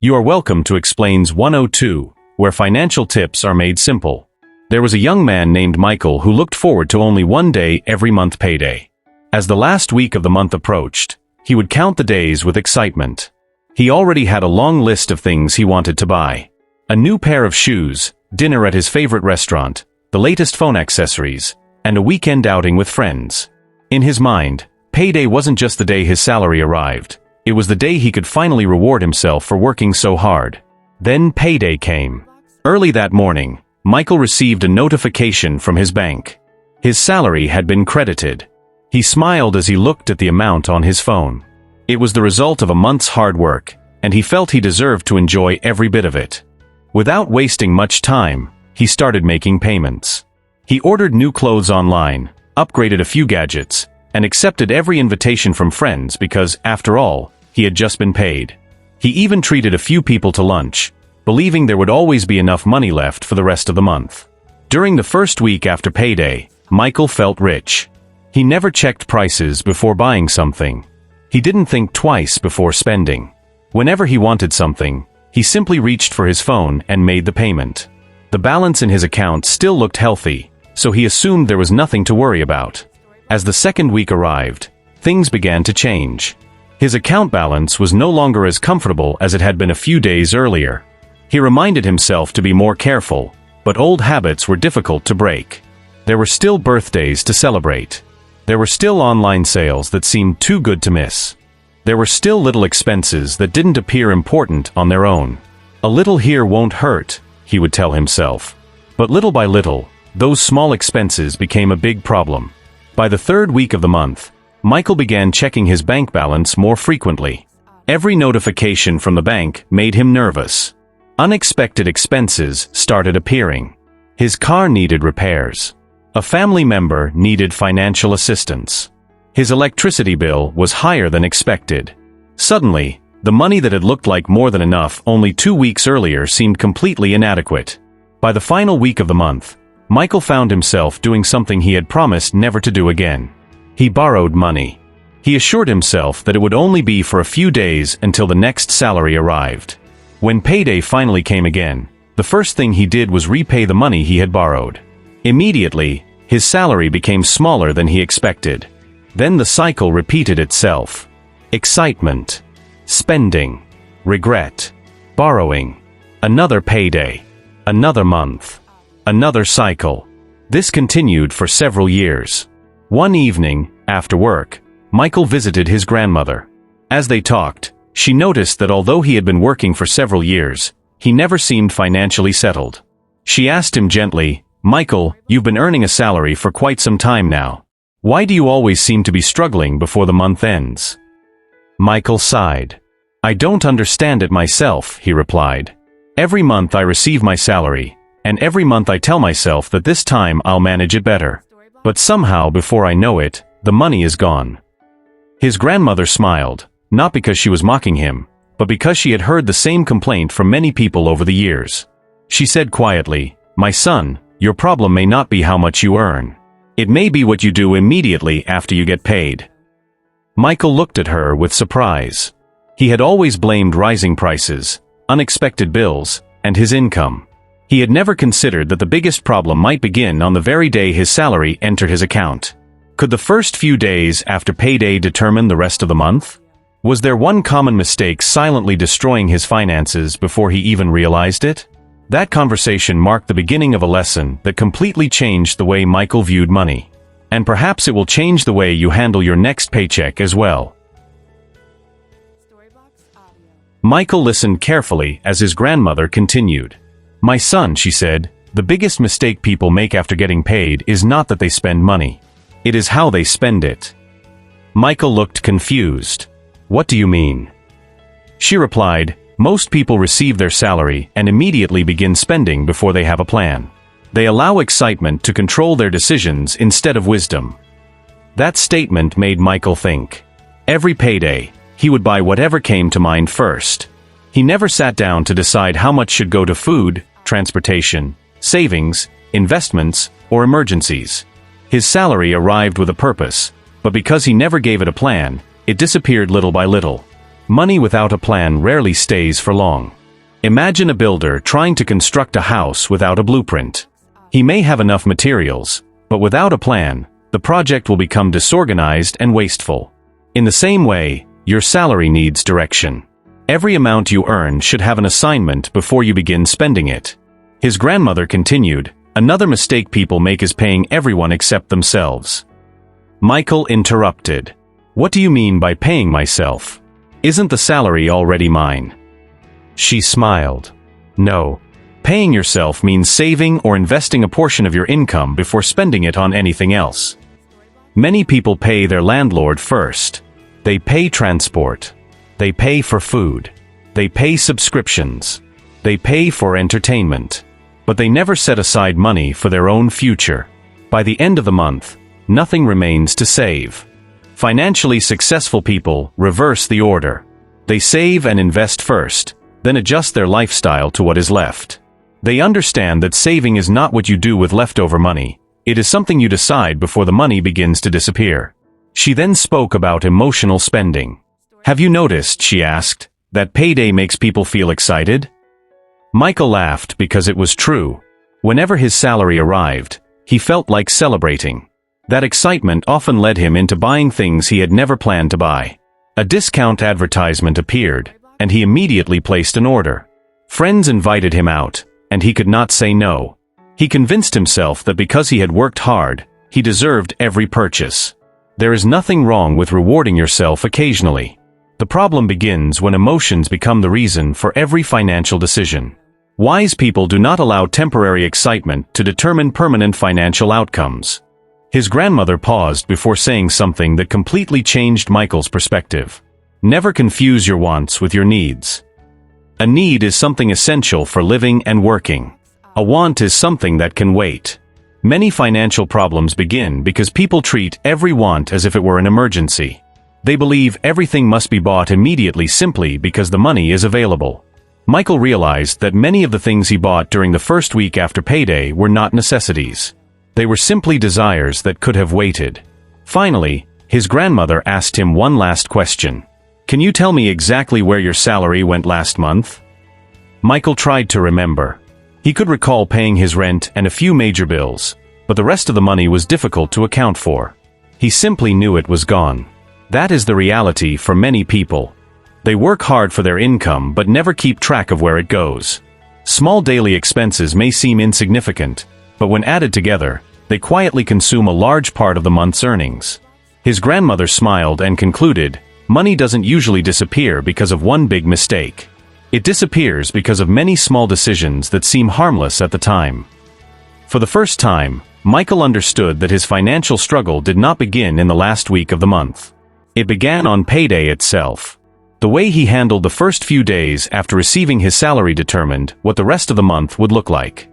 You are welcome to Explains 102, where financial tips are made simple. There was a young man named Michael who looked forward to only one day every month: payday. As the last week of the month approached, he would count the days with excitement. He already had a long list of things he wanted to buy. A new pair of shoes, dinner at his favorite restaurant, the latest phone accessories, and a weekend outing with friends. In his mind, payday wasn't just the day his salary arrived. It was the day he could finally reward himself for working so hard. Then payday came. Early that morning, Michael received a notification from his bank. His salary had been credited. He smiled as he looked at the amount on his phone. It was the result of a month's hard work, and he felt he deserved to enjoy every bit of it. Without wasting much time, he started making payments. He ordered new clothes online, upgraded a few gadgets, and accepted every invitation from friends because, after all, he had just been paid. He even treated a few people to lunch, believing there would always be enough money left for the rest of the month. During the first week after payday, Michael felt rich. He never checked prices before buying something. He didn't think twice before spending. Whenever he wanted something, he simply reached for his phone and made the payment. The balance in his account still looked healthy, so he assumed there was nothing to worry about. As the second week arrived, things began to change. His account balance was no longer as comfortable as it had been a few days earlier. He reminded himself to be more careful, but old habits were difficult to break. There were still birthdays to celebrate. There were still online sales that seemed too good to miss. There were still little expenses that didn't appear important on their own. A little here won't hurt, he would tell himself. But little by little, those small expenses became a big problem. By the third week of the month, Michael began checking his bank balance more frequently. Every notification from the bank made him nervous. Unexpected expenses started appearing. His car needed repairs. A family member needed financial assistance. His electricity bill was higher than expected. Suddenly, the money that had looked like more than enough only 2 weeks earlier seemed completely inadequate. By the final week of the month, Michael found himself doing something he had promised never to do again. He borrowed money. He assured himself that it would only be for a few days until the next salary arrived. When payday finally came again, the first thing he did was repay the money he had borrowed. Immediately, his salary became smaller than he expected. Then the cycle repeated itself. Excitement, spending, regret, borrowing, another payday, another month, another cycle. This continued for several years. One evening, after work, Michael visited his grandmother. As they talked, she noticed that although he had been working for several years, he never seemed financially settled. She asked him gently, "Michael, you've been earning a salary for quite some time now. Why do you always seem to be struggling before the month ends?" Michael sighed. "I don't understand it myself," he replied. "Every month I receive my salary, and every month I tell myself that this time I'll manage it better. But somehow, before I know it, the money is gone." His grandmother smiled, not because she was mocking him, but because she had heard the same complaint from many people over the years. She said quietly, "My son, your problem may not be how much you earn. It may be what you do immediately after you get paid." Michael looked at her with surprise. He had always blamed rising prices, unexpected bills, and his income. He had never considered that the biggest problem might begin on the very day his salary entered his account. Could the first few days after payday determine the rest of the month? Was there one common mistake silently destroying his finances before he even realized it? That conversation marked the beginning of a lesson that completely changed the way Michael viewed money. And perhaps it will change the way you handle your next paycheck as well. Michael listened carefully as his grandmother continued. "My son," she said, "the biggest mistake people make after getting paid is not that they spend money. It is how they spend it." Michael looked confused. "What do you mean?" She replied, "Most people receive their salary and immediately begin spending before they have a plan. They allow excitement to control their decisions instead of wisdom." That statement made Michael think. Every payday, he would buy whatever came to mind first. He never sat down to decide how much should go to food, transportation, savings, investments, or emergencies. His salary arrived with a purpose, but because he never gave it a plan, it disappeared little by little. Money without a plan rarely stays for long. Imagine a builder trying to construct a house without a blueprint. He may have enough materials, but without a plan, the project will become disorganized and wasteful. In the same way, your salary needs direction. Every amount you earn should have an assignment before you begin spending it. His grandmother continued, "Another mistake people make is paying everyone except themselves." Michael interrupted. "What do you mean by paying myself? Isn't the salary already mine?" She smiled. "No. Paying yourself means saving or investing a portion of your income before spending it on anything else. Many people pay their landlord first. They pay transport. They pay for food. They pay subscriptions. They pay for entertainment. But they never set aside money for their own future. By the end of the month, nothing remains to save. Financially successful people reverse the order. They save and invest first, then adjust their lifestyle to what is left. They understand that saving is not what you do with leftover money. It is something you decide before the money begins to disappear. She then spoke about emotional spending. "Have you noticed," she asked, "that payday makes people feel excited?" Michael laughed because it was true. Whenever his salary arrived, he felt like celebrating. That excitement often led him into buying things he had never planned to buy. A discount advertisement appeared, and he immediately placed an order. Friends invited him out, and he could not say no. He convinced himself that because he had worked hard, he deserved every purchase. There is nothing wrong with rewarding yourself occasionally. The problem begins when emotions become the reason for every financial decision. Wise people do not allow temporary excitement to determine permanent financial outcomes. His grandmother paused before saying something that completely changed Michael's perspective. Never confuse your wants with your needs. A need is something essential for living and working. A want is something that can wait. Many financial problems begin because people treat every want as if it were an emergency. They believe everything must be bought immediately simply because the money is available. Michael realized that many of the things he bought during the first week after payday were not necessities. They were simply desires that could have waited. Finally, his grandmother asked him one last question. "Can you tell me exactly where your salary went last month?" Michael tried to remember. He could recall paying his rent and a few major bills, but the rest of the money was difficult to account for. He simply knew it was gone. That is the reality for many people. They work hard for their income but never keep track of where it goes. Small daily expenses may seem insignificant, but when added together, they quietly consume a large part of the month's earnings. His grandmother smiled and concluded, "Money doesn't usually disappear because of one big mistake. It disappears because of many small decisions that seem harmless at the time." For the first time, Michael understood that his financial struggle did not begin in the last week of the month. It began on payday itself. The way he handled the first few days after receiving his salary determined what the rest of the month would look like.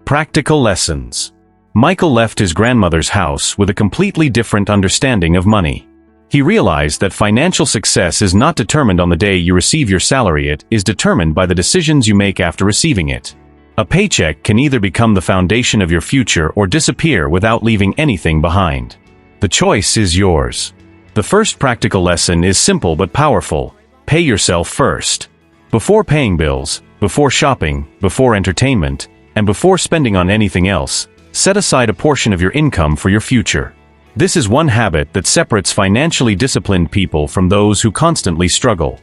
Practical lessons. Michael left his grandmother's house with a completely different understanding of money. He realized that financial success is not determined on the day you receive your salary. It is determined by the decisions you make after receiving it. A paycheck can either become the foundation of your future or disappear without leaving anything behind. The choice is yours. The first practical lesson is simple but powerful. Pay yourself first. Before paying bills, before shopping, before entertainment, and before spending on anything else, set aside a portion of your income for your future. This is one habit that separates financially disciplined people from those who constantly struggle.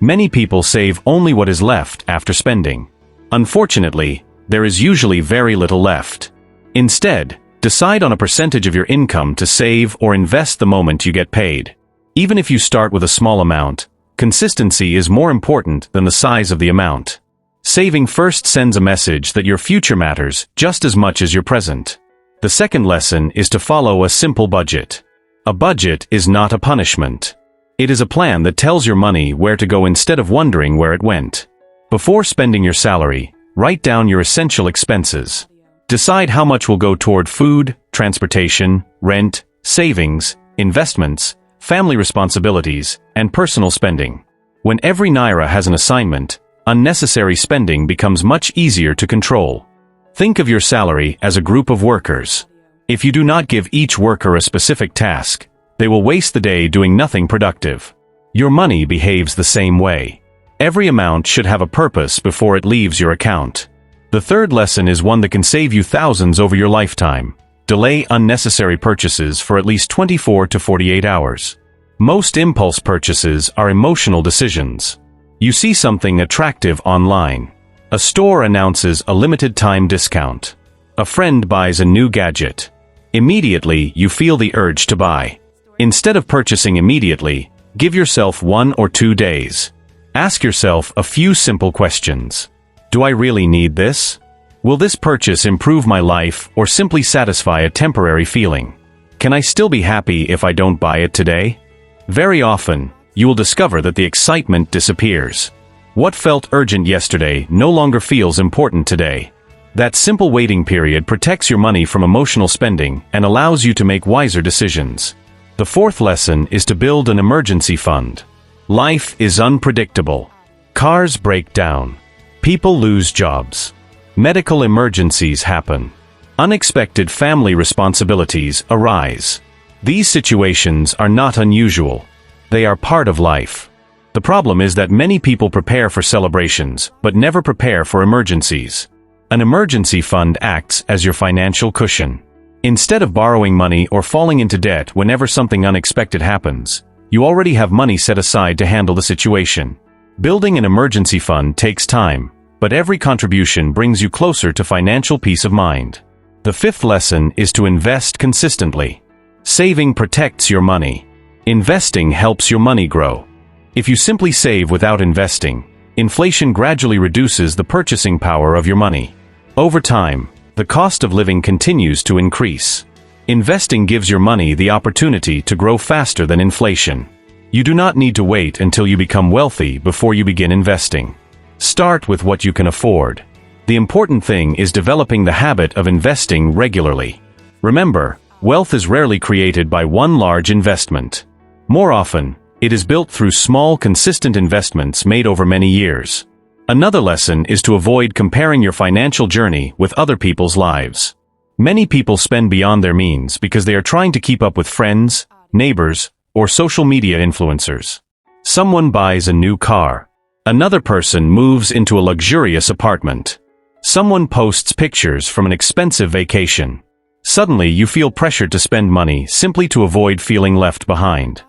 Many people save only what is left after spending. Unfortunately, there is usually very little left. Instead, decide on a percentage of your income to save or invest the moment you get paid. Even if you start with a small amount, consistency is more important than the size of the amount. Saving first sends a message that your future matters just as much as your present. The second lesson is to follow a simple budget. A budget is not a punishment. It is a plan that tells your money where to go instead of wondering where it went. Before spending your salary, write down your essential expenses. Decide how much will go toward food, transportation, rent, savings, investments, family responsibilities, and personal spending. When every naira has an assignment, unnecessary spending becomes much easier to control. Think of your salary as a group of workers. If you do not give each worker a specific task, They will waste the day doing nothing productive. Your money behaves the same way. Every amount should have a purpose before it leaves your account. The third lesson is one that can save you thousands over your lifetime. Delay unnecessary purchases for at least 24 to 48 hours. Most impulse purchases are emotional decisions. You see something attractive online. A store announces a limited time discount. A friend buys a new gadget. Immediately, you feel the urge to buy. Instead of purchasing immediately, give yourself 1 or 2 days. Ask yourself a few simple questions. Do I really need this? Will this purchase improve my life or simply satisfy a temporary feeling? Can I still be happy if I don't buy it today? Very often, you will discover that the excitement disappears. What felt urgent yesterday no longer feels important today. That simple waiting period protects your money from emotional spending and allows you to make wiser decisions. The fourth lesson is to build an emergency fund. Life is unpredictable. Cars break down. People lose jobs. Medical emergencies happen. Unexpected family responsibilities arise. These situations are not unusual. They are part of life. The problem is that many people prepare for celebrations, but never prepare for emergencies. An emergency fund acts as your financial cushion. Instead of borrowing money or falling into debt whenever something unexpected happens, you already have money set aside to handle the situation. Building an emergency fund takes time, but every contribution brings you closer to financial peace of mind. The fifth lesson is to invest consistently. Saving protects your money. Investing helps your money grow. If you simply save without investing, inflation gradually reduces the purchasing power of your money. Over time, the cost of living continues to increase. Investing gives your money the opportunity to grow faster than inflation. You do not need to wait until you become wealthy before you begin investing. Start with what you can afford. The important thing is developing the habit of investing regularly. Remember, wealth is rarely created by one large investment. More often, it is built through small, consistent investments made over many years. Another lesson is to avoid comparing your financial journey with other people's lives. Many people spend beyond their means because they are trying to keep up with friends, neighbors, or social media influencers. Someone buys a new car. Another person moves into a luxurious apartment. Someone posts pictures from an expensive vacation. Suddenly, you feel pressured to spend money simply to avoid feeling left behind.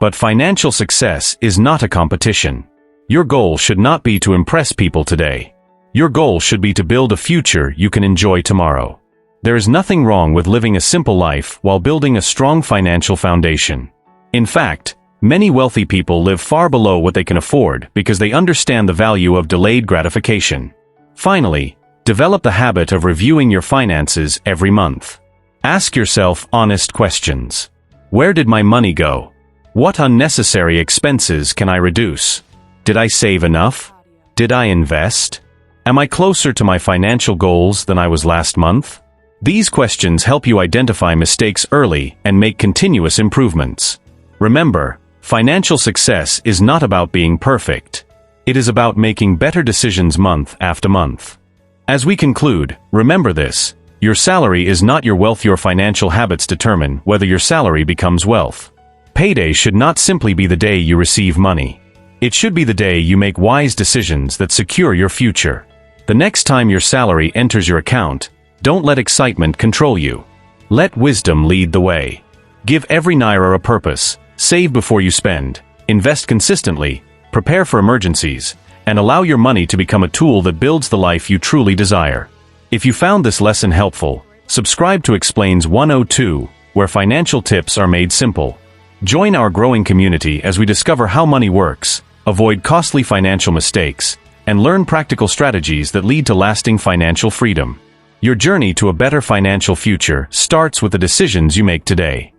But financial success is not a competition. Your goal should not be to impress people today. Your goal should be to build a future you can enjoy tomorrow. There is nothing wrong with living a simple life while building a strong financial foundation. In fact, many wealthy people live far below what they can afford because they understand the value of delayed gratification. Finally, develop the habit of reviewing your finances every month. Ask yourself honest questions. Where did my money go? What unnecessary expenses can I reduce? Did I save enough? Did I invest? Am I closer to my financial goals than I was last month? These questions help you identify mistakes early and make continuous improvements. Remember, financial success is not about being perfect. It is about making better decisions month after month. As we conclude, remember this: your salary is not your wealth. Your financial habits determine whether your salary becomes wealth. Payday should not simply be the day you receive money. It should be the day you make wise decisions that secure your future. The next time your salary enters your account, don't let excitement control you. Let wisdom lead the way. Give every naira a purpose, save before you spend, invest consistently, prepare for emergencies, and allow your money to become a tool that builds the life you truly desire. If you found this lesson helpful, subscribe to Explains 102, where financial tips are made simple. Join our growing community as we discover how money works, avoid costly financial mistakes, and learn practical strategies that lead to lasting financial freedom. Your journey to a better financial future starts with the decisions you make today.